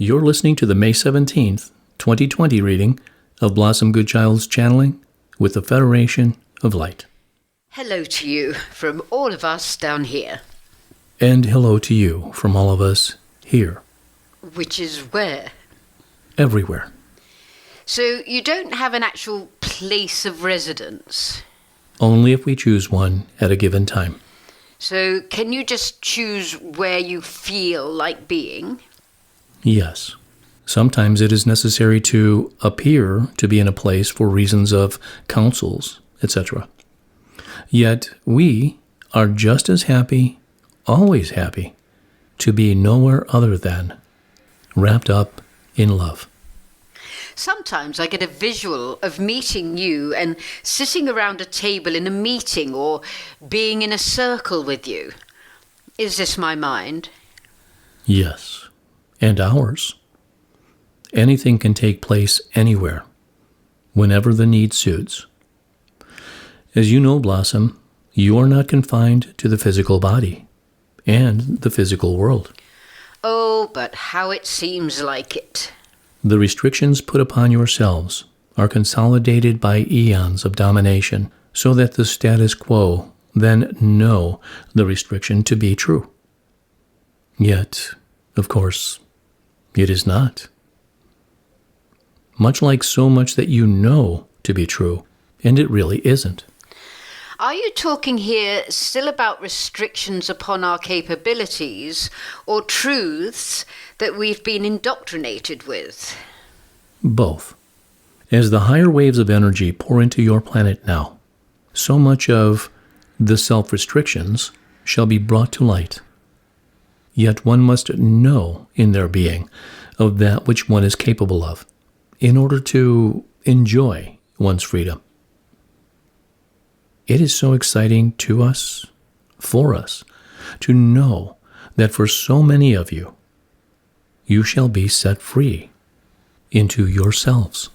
You're listening to the May 17th, 2020 reading of Blossom Goodchild's Channeling with the Federation of Light. Hello to you from all of us down here. And hello to you from all of us here. Which is where? Everywhere. So you don't have an actual place of residence? Only if we choose one at a given time. So can you just choose where you feel like being? Yes. Sometimes it is necessary to appear to be in a place for reasons of counsels, etc. Yet we are just as happy, always happy, to be nowhere other than wrapped up in love. Sometimes I get a visual of meeting you and sitting around a table in a meeting or being in a circle with you. Is this my mind? Yes, and ours. Anything can take place anywhere, whenever the need suits. As you know, Blossom, you are not confined to the physical body and the physical world. Oh, but how it seems like it. The restrictions put upon yourselves are consolidated by eons of domination, so that the status quo then know the restriction to be true. Yet, of course, it is not. Much like so much that you know to be true, and it really isn't. Are you talking here still about restrictions upon our capabilities or truths that we've been indoctrinated with? Both. As the higher waves of energy pour into your planet now, so much of the self-restrictions shall be brought to light. Yet one must know in their being of that which one is capable of, in order to enjoy one's freedom. It is so exciting to us, for us, to know that for so many of you, you shall be set free into yourselves.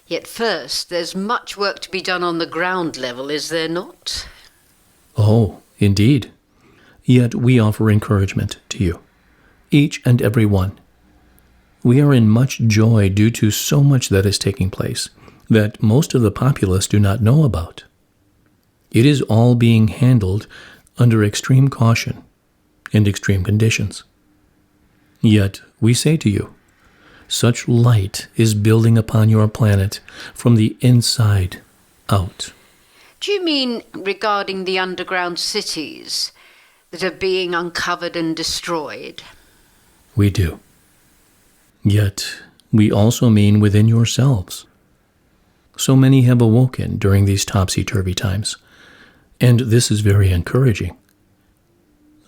Yet first, there's much work to be done on the ground level, is there not? Oh, indeed. Yet we offer encouragement to you, each and every one. We are in much joy due to so much that is taking place that most of the populace do not know about. It is all being handled under extreme caution and extreme conditions. Yet we say to you, such light is building upon your planet from the inside out. Do you mean regarding the underground cities that are being uncovered and destroyed? We do. Yet we also mean within yourselves. So many have awoken during these topsy-turvy times, and this is very encouraging.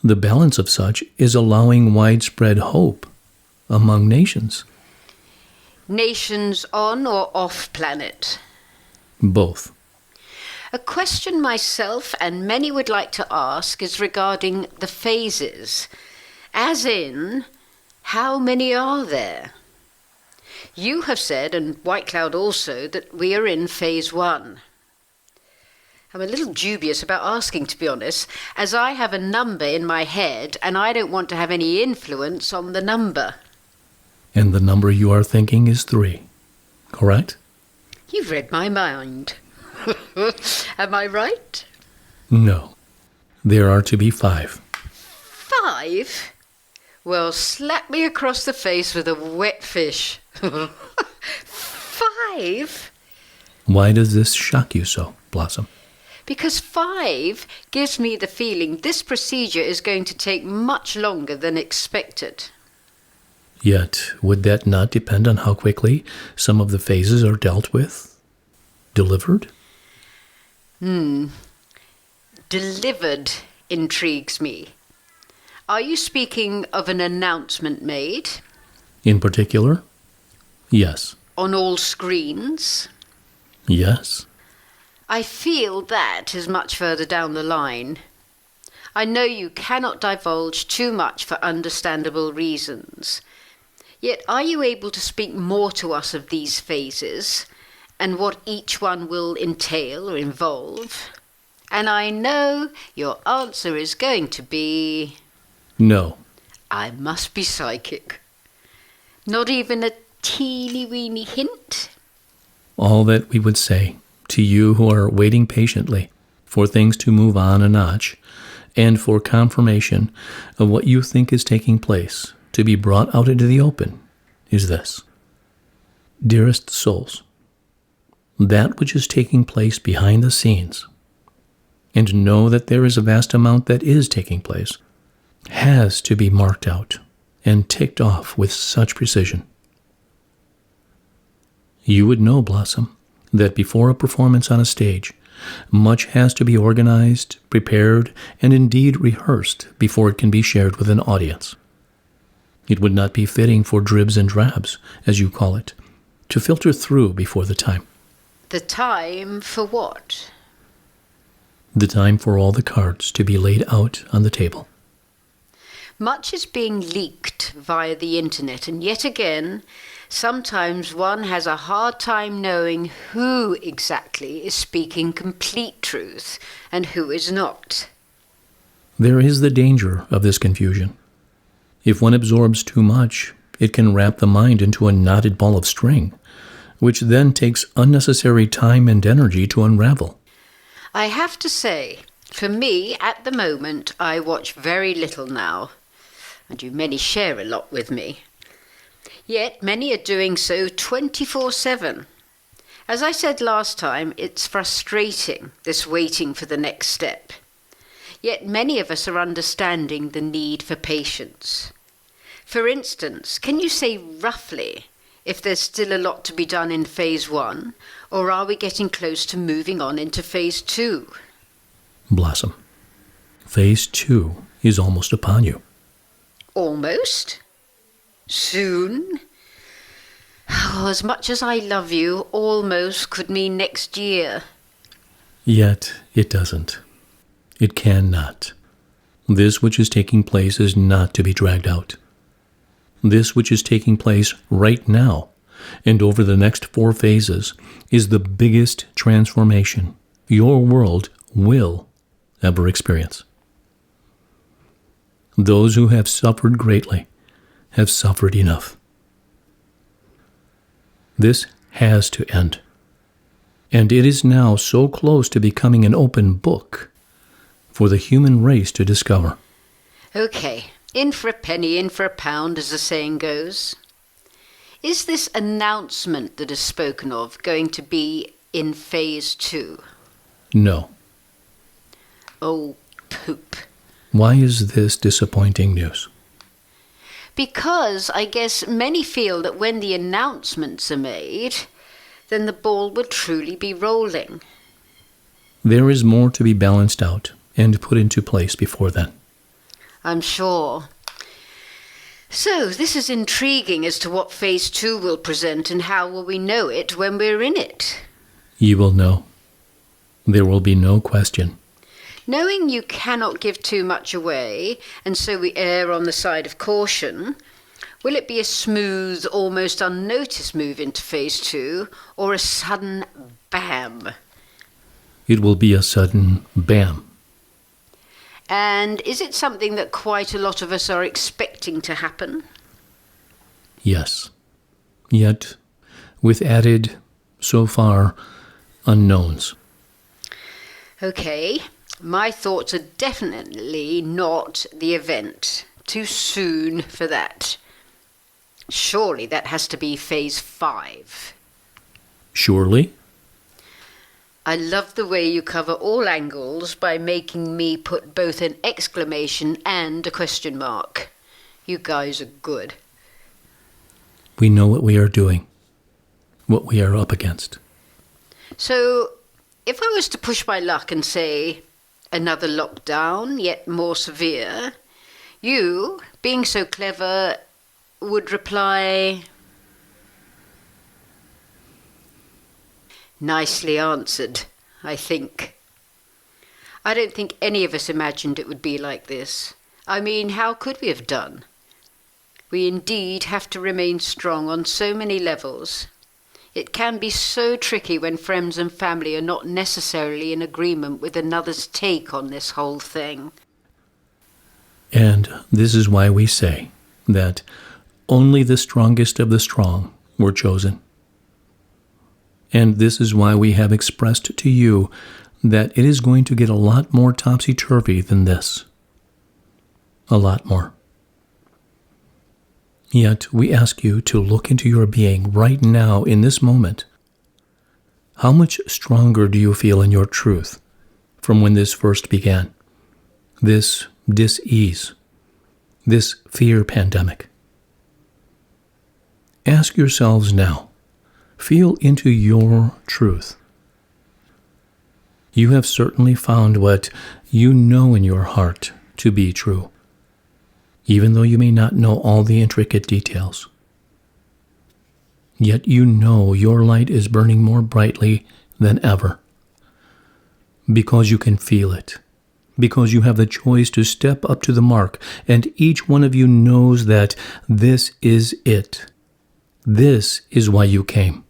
The balance of such is allowing widespread hope among nations. Nations on or off planet? Both. A question myself and many would like to ask is regarding the phases. As in, how many are there? You have said, and White Cloud also, that we are in phase 1. I'm a little dubious about asking, to be honest, as I have a number in my head and I don't want to have any influence on the number. And the number you are thinking is 3, correct? You've read my mind. Am I right? No. There are to be 5. 5? Well, slap me across the face with a wet fish. 5? Why does this shock you so, Blossom? Because 5 gives me the feeling this procedure is going to take much longer than expected. Yet, would that not depend on how quickly some of the phases are dealt with? Delivered? Delivered intrigues me. Are you speaking of an announcement made? In particular? Yes. On all screens? Yes. I feel that is much further down the line. I know you cannot divulge too much for understandable reasons. Yet are you able to speak more to us of these phases and what each one will entail or involve? And I know your answer is going to be... No. I must be psychic. Not even a teeny-weeny hint? All that we would say to you who are waiting patiently for things to move on a notch and for confirmation of what you think is taking place to be brought out into the open is this. Dearest souls, that which is taking place behind the scenes, and know that there is a vast amount that is taking place, has to be marked out and ticked off with such precision. You would know, Blossom, that before a performance on a stage, much has to be organized, prepared, and indeed rehearsed before it can be shared with an audience. It would not be fitting for dribs and drabs, as you call it, to filter through before the time. The time for what? The time for all the cards to be laid out on the table. Much is being leaked via the internet, and yet again, sometimes one has a hard time knowing who exactly is speaking complete truth and who is not. There is the danger of this confusion. If one absorbs too much, it can wrap the mind into a knotted ball of string, which then takes unnecessary time and energy to unravel. I have to say, for me, at the moment, I watch very little now, and you many share a lot with me. Yet many are doing so 24/7. As I said last time, it's frustrating, this waiting for the next step. Yet many of us are understanding the need for patience. For instance, can you say roughly if there's still a lot to be done in phase 1, or are we getting close to moving on into phase 2? Blossom, phase 2 is almost upon you. Almost? Soon? Oh, as much as I love you, almost could mean next year. Yet it doesn't. It cannot. This which is taking place is not to be dragged out. This which is taking place right now and over the next 4 phases is the biggest transformation your world will ever experience. Those who have suffered greatly have suffered enough. This has to end. And it is now so close to becoming an open book for the human race to discover. Okay, in for a penny, in for a pound, as the saying goes. Is this announcement that is spoken of going to be in phase 2? No. Oh, poop. Why is this disappointing news? Because I guess many feel that when the announcements are made, then the ball will truly be rolling. There is more to be balanced out and put into place before then. I'm sure. So, this is intriguing as to what phase 2 will present, and how will we know it when we're in it? You will know. There will be no question. Knowing you cannot give too much away, and so we err on the side of caution, will it be a smooth, almost unnoticed move into phase 2, or a sudden bam? It will be a sudden bam. And is it something that quite a lot of us are expecting to happen? Yes. Yet, with added, so far, unknowns. Okay, my thoughts are definitely not the event. Too soon for that. Surely that has to be phase 5. Surely? I love the way you cover all angles by making me put both an exclamation and a question mark. You guys are good. We know what we are doing, what we are up against. So, if I was to push my luck and say another lockdown, yet more severe, you, being so clever, would reply, nicely answered, I think. I don't think any of us imagined it would be like this. I mean, how could we have done? We indeed have to remain strong on so many levels. It can be so tricky when friends and family are not necessarily in agreement with another's take on this whole thing. And this is why we say that Only the strongest of the strong were chosen. And this is why we have expressed to you that it is going to get a lot more topsy-turvy than this. A lot more. Yet we ask you to look into your being right now in this moment. How much stronger do you feel in your truth from when this first began? This dis-ease, this fear pandemic. Ask yourselves now, feel into your truth. You have certainly found what you know in your heart to be true, even though you may not know all the intricate details. Yet you know your light is burning more brightly than ever, because you can feel it, because you have the choice to step up to the mark, and each one of you knows that this is it. This is why you came.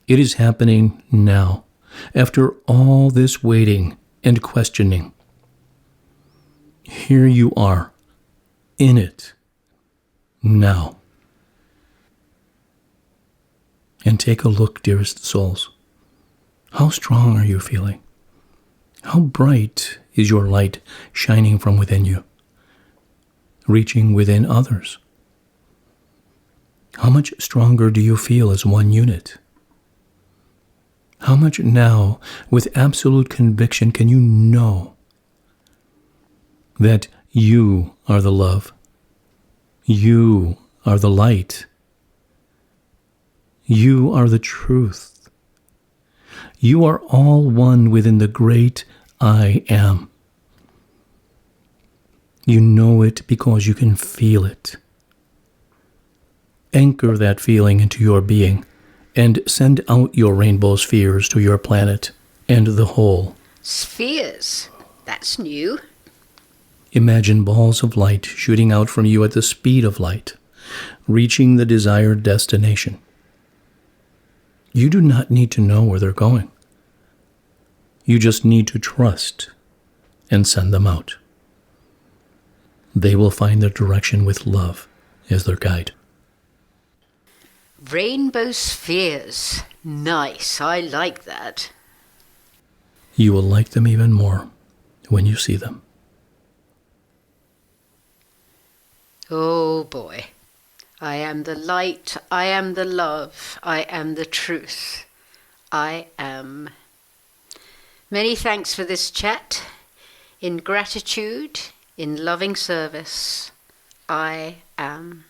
It is happening now, after all this waiting and questioning. Here you are, in it, now. And take a look, dearest souls. How strong are you feeling? How bright is your light shining from within you, reaching within others? How much stronger do you feel as one unit? How much now, with absolute conviction, can you know that you are the love, you are the light, you are the truth, you are all one within the great I am. You know it because you can feel it. Anchor that feeling into your being and send out your rainbow spheres to your planet and the whole. Spheres? That's new. Imagine balls of light shooting out from you at the speed of light, reaching the desired destination. You do not need to know where they're going. You just need to trust and send them out. They will find their direction with love as their guide. Rainbow spheres. Nice, I like that. You will like them even more when you see them. Oh boy. I am the light, I am the love, I am the truth. I am. Many thanks for this chat. In gratitude, in loving service, I am.